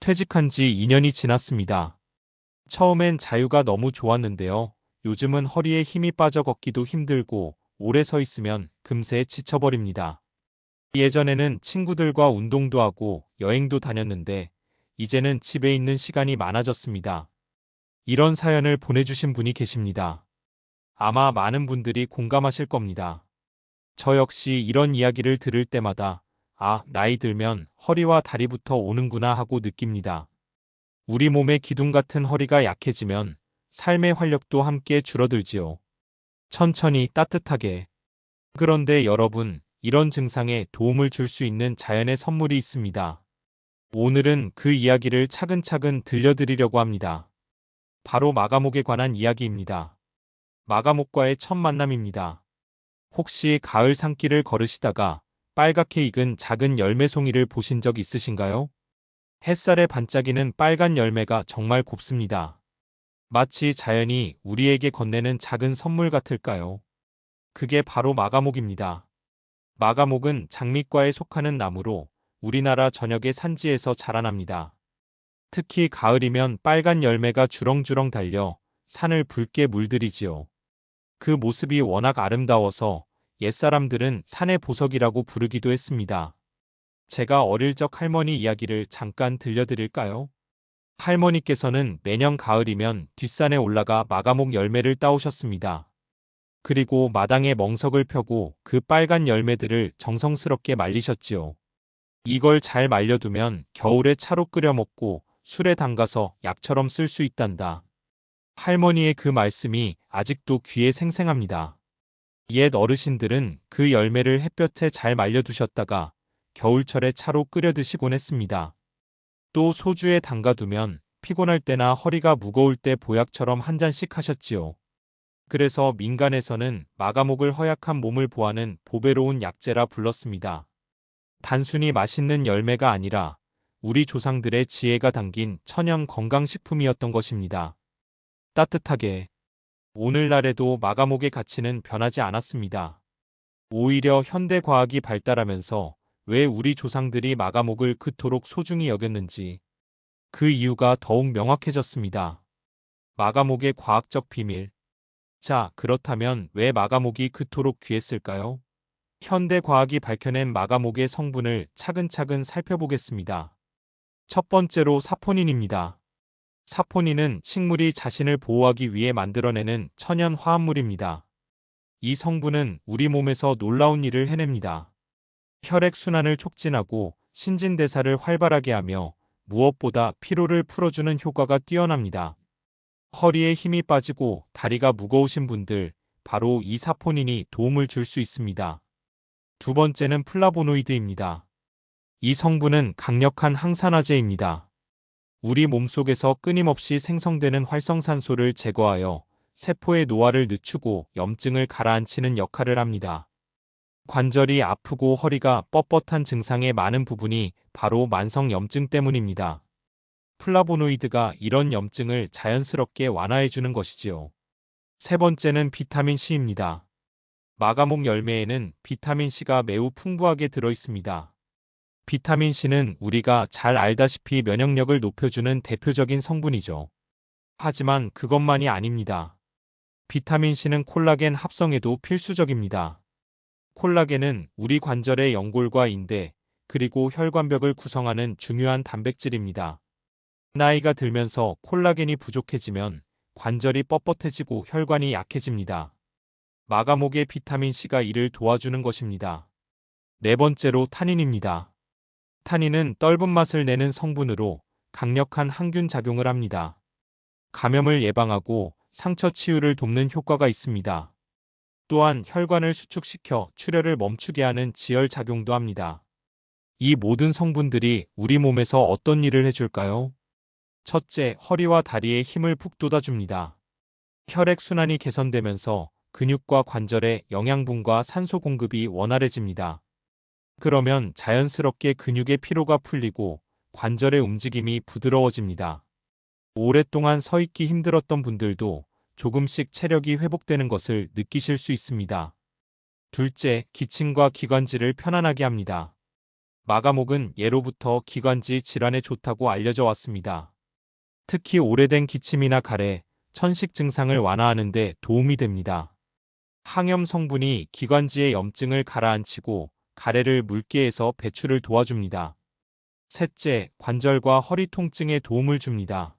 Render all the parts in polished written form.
퇴직한 지 2년이 지났습니다. 처음엔 자유가 너무 좋았는데요. 요즘은 허리에 힘이 빠져 걷기도 힘들고 오래 서 있으면 금세 지쳐버립니다. 예전에는 친구들과 운동도 하고 여행도 다녔는데 이제는 집에 있는 시간이 많아졌습니다. 이런 사연을 보내주신 분이 계십니다. 아마 많은 분들이 공감하실 겁니다. 저 역시 이런 이야기를 들을 때마다 나이 들면 허리와 다리부터 오는구나 하고 느낍니다. 우리 몸의 기둥 같은 허리가 약해지면 삶의 활력도 함께 줄어들지요. 천천히 따뜻하게. 그런데 여러분, 이런 증상에 도움을 줄 수 있는 자연의 선물이 있습니다. 오늘은 그 이야기를 차근차근 들려드리려고 합니다. 바로 마가목에 관한 이야기입니다. 마가목과의 첫 만남입니다. 혹시 가을 산길을 걸으시다가 빨갛게 익은 작은 열매송이를 보신 적 있으신가요? 햇살에 반짝이는 빨간 열매가 정말 곱습니다. 마치 자연이 우리에게 건네는 작은 선물 같을까요? 그게 바로 마가목입니다. 마가목은 장미과에 속하는 나무로 우리나라 전역의 산지에서 자라납니다. 특히 가을이면 빨간 열매가 주렁주렁 달려 산을 붉게 물들이지요. 그 모습이 워낙 아름다워서 옛사람들은 산의 보석이라고 부르기도 했습니다. 제가 어릴 적 할머니 이야기를 잠깐 들려드릴까요? 할머니께서는 매년 가을이면 뒷산에 올라가 마가목 열매를 따오셨습니다. 그리고 마당에 멍석을 펴고 그 빨간 열매들을 정성스럽게 말리셨지요. 이걸 잘 말려두면 겨울에 차로 끓여 먹고 술에 담가서 약처럼 쓸 수 있단다. 할머니의 그 말씀이 아직도 귀에 생생합니다. 옛 어르신들은 그 열매를 햇볕에 잘 말려두셨다가 겨울철에 차로 끓여 드시곤 했습니다. 또 소주에 담가두면 피곤할 때나 허리가 무거울 때 보약처럼 한 잔씩 하셨지요. 그래서 민간에서는 마가목을 허약한 몸을 보하는 보배로운 약재라 불렀습니다. 단순히 맛있는 열매가 아니라 우리 조상들의 지혜가 담긴 천연 건강식품이었던 것입니다. 따뜻하게. 오늘날에도 마가목의 가치는 변하지 않았습니다. 오히려 현대 과학이 발달하면서 왜 우리 조상들이 마가목을 그토록 소중히 여겼는지 그 이유가 더욱 명확해졌습니다. 마가목의 과학적 비밀. 자, 그렇다면 왜 마가목이 그토록 귀했을까요? 현대 과학이 밝혀낸 마가목의 성분을 차근차근 살펴보겠습니다. 첫 번째로 사포닌입니다. 사포닌은 식물이 자신을 보호하기 위해 만들어내는 천연 화합물입니다. 이 성분은 우리 몸에서 놀라운 일을 해냅니다. 혈액순환을 촉진하고 신진대사를 활발하게 하며 무엇보다 피로를 풀어주는 효과가 뛰어납니다. 허리에 힘이 빠지고 다리가 무거우신 분들, 바로 이 사포닌이 도움을 줄 수 있습니다. 두 번째는 플라보노이드입니다. 이 성분은 강력한 항산화제입니다. 우리 몸속에서 끊임없이 생성되는 활성산소를 제거하여 세포의 노화를 늦추고 염증을 가라앉히는 역할을 합니다. 관절이 아프고 허리가 뻣뻣한 증상의 많은 부분이 바로 만성염증 때문입니다. 플라보노이드가 이런 염증을 자연스럽게 완화해주는 것이지요. 세 번째는 비타민C입니다. 마가목 열매에는 비타민C가 매우 풍부하게 들어있습니다. 비타민C는 우리가 잘 알다시피 면역력을 높여주는 대표적인 성분이죠. 하지만 그것만이 아닙니다. 비타민C는 콜라겐 합성에도 필수적입니다. 콜라겐은 우리 관절의 연골과 인대, 그리고 혈관벽을 구성하는 중요한 단백질입니다. 나이가 들면서 콜라겐이 부족해지면 관절이 뻣뻣해지고 혈관이 약해집니다. 마가목의 비타민C가 이를 도와주는 것입니다. 네 번째로 타닌입니다. 타닌은 떫은 맛을 내는 성분으로 강력한 항균 작용을 합니다. 감염을 예방하고 상처 치유를 돕는 효과가 있습니다. 또한 혈관을 수축시켜 출혈을 멈추게 하는 지혈 작용도 합니다. 이 모든 성분들이 우리 몸에서 어떤 일을 해줄까요? 첫째, 허리와 다리에 힘을 푹 돋아줍니다. 혈액순환이 개선되면서 근육과 관절에 영양분과 산소 공급이 원활해집니다. 그러면 자연스럽게 근육의 피로가 풀리고 관절의 움직임이 부드러워집니다. 오랫동안 서 있기 힘들었던 분들도 조금씩 체력이 회복되는 것을 느끼실 수 있습니다. 둘째, 기침과 기관지를 편안하게 합니다. 마가목은 예로부터 기관지 질환에 좋다고 알려져 왔습니다. 특히 오래된 기침이나 가래, 천식 증상을 완화하는 데 도움이 됩니다. 항염 성분이 기관지의 염증을 가라앉히고 가래를 묽게 해서 배출을 도와줍니다. 셋째, 관절과 허리 통증에 도움을 줍니다.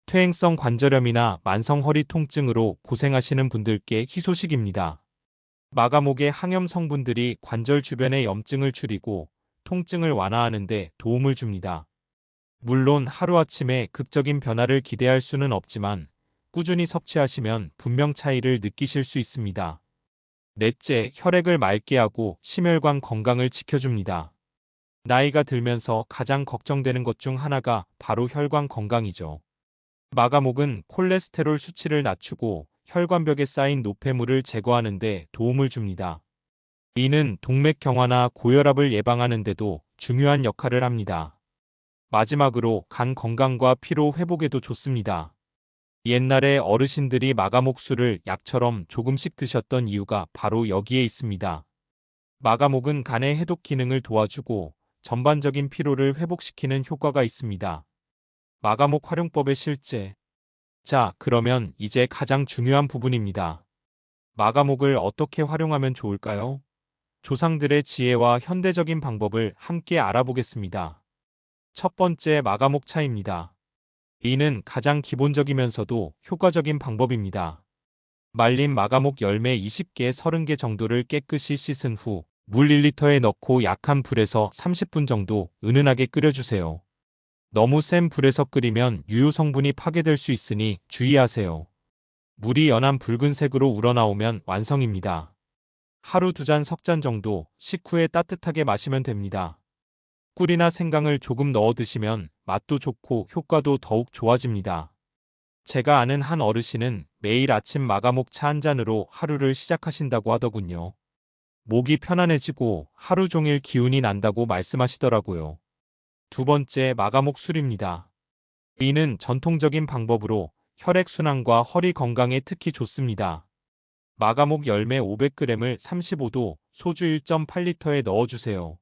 퇴행성 관절염이나 만성 허리 통증으로 고생하시는 분들께 희소식입니다. 마가목의 항염 성분들이 관절 주변의 염증을 줄이고 통증을 완화하는 데 도움을 줍니다. 물론 하루아침에 극적인 변화를 기대할 수는 없지만 꾸준히 섭취하시면 분명 차이를 느끼실 수 있습니다. 넷째, 혈액을 맑게 하고 심혈관 건강을 지켜줍니다. 나이가 들면서 가장 걱정되는 것 중 하나가 바로 혈관 건강이죠. 마가목은 콜레스테롤 수치를 낮추고 혈관벽에 쌓인 노폐물을 제거하는 데 도움을 줍니다. 이는 동맥 경화나 고혈압을 예방하는 데도 중요한 역할을 합니다. 마지막으로 간 건강과 피로 회복에도 좋습니다. 옛날에 어르신들이 마가목술을 약처럼 조금씩 드셨던 이유가 바로 여기에 있습니다. 마가목은 간의 해독 기능을 도와주고 전반적인 피로를 회복시키는 효과가 있습니다. 마가목 활용법의 실제. 자, 그러면 이제 가장 중요한 부분입니다. 마가목을 어떻게 활용하면 좋을까요? 조상들의 지혜와 현대적인 방법을 함께 알아보겠습니다. 첫 번째, 마가목 차입니다. 이는 가장 기본적이면서도 효과적인 방법입니다. 말린 마가목 열매 20개, 30개 정도를 깨끗이 씻은 후 물 1리터에 넣고 약한 불에서 30분 정도 은은하게 끓여주세요. 너무 센 불에서 끓이면 유효 성분이 파괴될 수 있으니 주의하세요. 물이 연한 붉은색으로 우러나오면 완성입니다. 하루 2잔, 3잔 정도 식후에 따뜻하게 마시면 됩니다. 꿀이나 생강을 조금 넣어 드시면 맛도 좋고 효과도 더욱 좋아집니다. 제가 아는 한 어르신은 매일 아침 마가목 차 한 잔으로 하루를 시작하신다고 하더군요. 목이 편안해지고 하루 종일 기운이 난다고 말씀하시더라고요. 두 번째, 마가목 술입니다. 이는 전통적인 방법으로 혈액순환과 허리 건강에 특히 좋습니다. 마가목 열매 500g을 35도 소주 1.8리터에 넣어주세요.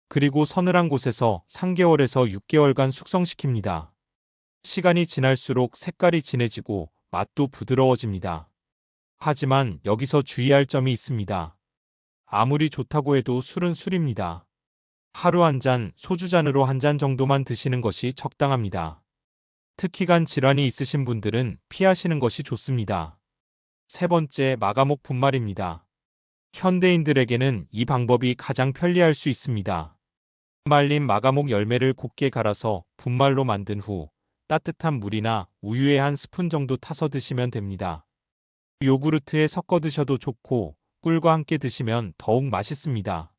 그리고 서늘한 곳에서 3개월에서 6개월간 숙성시킵니다. 시간이 지날수록 색깔이 진해지고 맛도 부드러워집니다. 하지만 여기서 주의할 점이 있습니다. 아무리 좋다고 해도 술은 술입니다. 하루 한 잔, 소주 잔으로 한 잔 정도만 드시는 것이 적당합니다. 특히 간 질환이 있으신 분들은 피하시는 것이 좋습니다. 세 번째, 마가목 분말입니다. 현대인들에게는 이 방법이 가장 편리할 수 있습니다. 말린 마가목 열매를 곱게 갈아서 분말로 만든 후 따뜻한 물이나 우유에 한 스푼 정도 타서 드시면 됩니다. 요구르트에 섞어 드셔도 좋고 꿀과 함께 드시면 더욱 맛있습니다.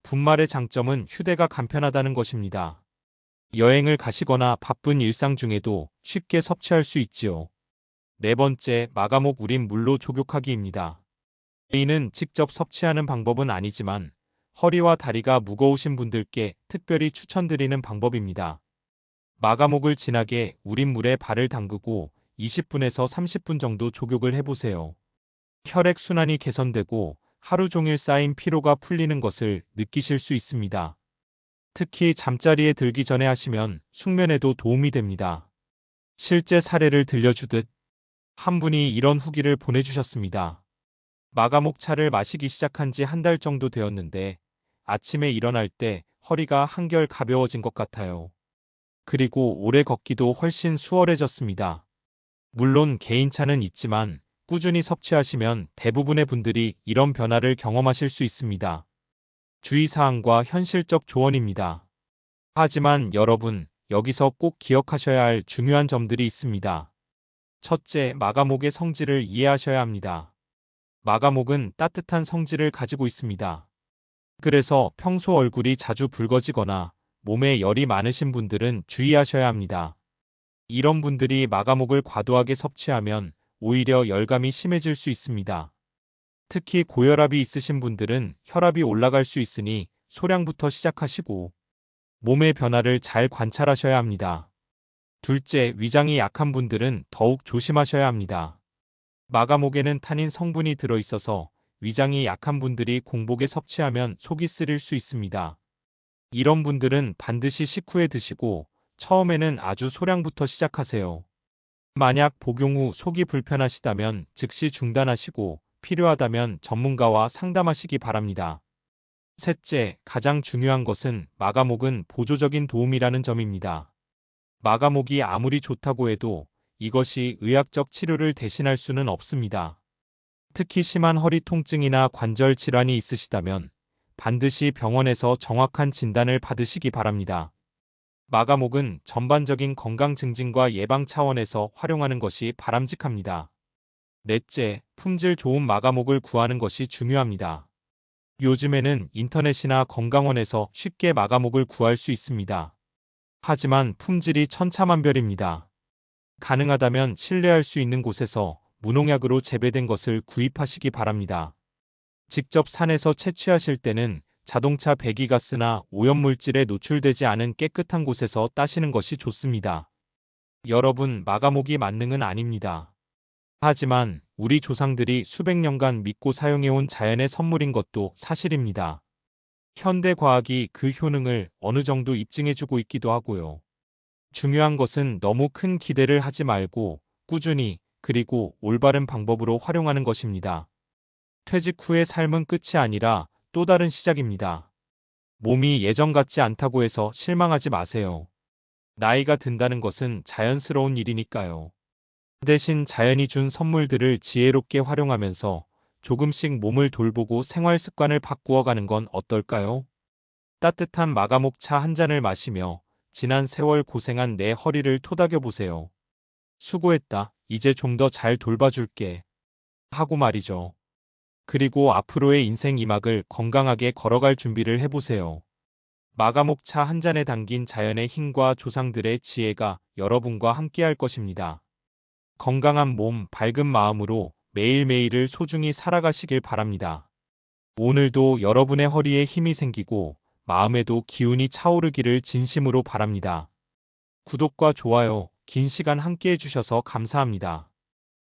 분말의 장점은 휴대가 간편하다는 것입니다. 여행을 가시거나 바쁜 일상 중에도 쉽게 섭취할 수 있지요. 네 번째, 마가목 우린 물로 족욕하기입니다. 이는 직접 섭취하는 방법은 아니지만 허리와 다리가 무거우신 분들께 특별히 추천드리는 방법입니다. 마가목을 진하게 우린 물에 발을 담그고 20분에서 30분 정도 족욕을 해보세요. 혈액순환이 개선되고 하루 종일 쌓인 피로가 풀리는 것을 느끼실 수 있습니다. 특히 잠자리에 들기 전에 하시면 숙면에도 도움이 됩니다. 실제 사례를 들려주듯 한 분이 이런 후기를 보내주셨습니다. 마가목 차를 마시기 시작한 지 한 달 정도 되었는데 아침에 일어날 때 허리가 한결 가벼워진 것 같아요. 그리고 오래 걷기도 훨씬 수월해졌습니다. 물론 개인차는 있지만 꾸준히 섭취하시면 대부분의 분들이 이런 변화를 경험하실 수 있습니다. 주의사항과 현실적 조언입니다. 하지만 여러분, 여기서 꼭 기억하셔야 할 중요한 점들이 있습니다. 첫째, 마가목의 성질을 이해하셔야 합니다. 마가목은 따뜻한 성질을 가지고 있습니다. 그래서 평소 얼굴이 자주 붉어지거나 몸에 열이 많으신 분들은 주의하셔야 합니다. 이런 분들이 마가목을 과도하게 섭취하면 오히려 열감이 심해질 수 있습니다. 특히 고혈압이 있으신 분들은 혈압이 올라갈 수 있으니 소량부터 시작하시고 몸의 변화를 잘 관찰하셔야 합니다. 둘째, 위장이 약한 분들은 더욱 조심하셔야 합니다. 마가목에는 타닌 성분이 들어있어서 위장이 약한 분들이 공복에 섭취하면 속이 쓰릴 수 있습니다. 이런 분들은 반드시 식후에 드시고 처음에는 아주 소량부터 시작하세요. 만약 복용 후 속이 불편하시다면 즉시 중단하시고 필요하다면 전문가와 상담하시기 바랍니다. 셋째, 가장 중요한 것은 마가목은 보조적인 도움이라는 점입니다. 마가목이 아무리 좋다고 해도 이것이 의학적 치료를 대신할 수는 없습니다. 특히 심한 허리 통증이나 관절 질환이 있으시다면 반드시 병원에서 정확한 진단을 받으시기 바랍니다. 마가목은 전반적인 건강 증진과 예방 차원에서 활용하는 것이 바람직합니다. 넷째, 품질 좋은 마가목을 구하는 것이 중요합니다. 요즘에는 인터넷이나 건강원에서 쉽게 마가목을 구할 수 있습니다. 하지만 품질이 천차만별입니다. 가능하다면 신뢰할 수 있는 곳에서 무농약으로 재배된 것을 구입하시기 바랍니다. 직접 산에서 채취하실 때는 자동차 배기가스나 오염물질에 노출되지 않은 깨끗한 곳에서 따시는 것이 좋습니다. 여러분, 마가목이 만능은 아닙니다. 하지만 우리 조상들이 수백 년간 믿고 사용해온 자연의 선물인 것도 사실입니다. 현대 과학이 그 효능을 어느 정도 입증해주고 있기도 하고요. 중요한 것은 너무 큰 기대를 하지 말고 꾸준히 그리고 올바른 방법으로 활용하는 것입니다. 퇴직 후의 삶은 끝이 아니라 또 다른 시작입니다. 몸이 예전 같지 않다고 해서 실망하지 마세요. 나이가 든다는 것은 자연스러운 일이니까요. 대신 자연이 준 선물들을 지혜롭게 활용하면서 조금씩 몸을 돌보고 생활 습관을 바꾸어 가는 건 어떨까요? 따뜻한 마가목 차 한 잔을 마시며 지난 세월 고생한 내 허리를 토닥여 보세요. 수고했다. 이제 좀 더 잘 돌봐줄게. 하고 말이죠. 그리고 앞으로의 인생 2막을 건강하게 걸어갈 준비를 해보세요. 마가목 차 한 잔에 담긴 자연의 힘과 조상들의 지혜가 여러분과 함께할 것입니다. 건강한 몸, 밝은 마음으로 매일매일을 소중히 살아가시길 바랍니다. 오늘도 여러분의 허리에 힘이 생기고 마음에도 기운이 차오르기를 진심으로 바랍니다. 구독과 좋아요, 긴 시간 함께 해주셔서 감사합니다.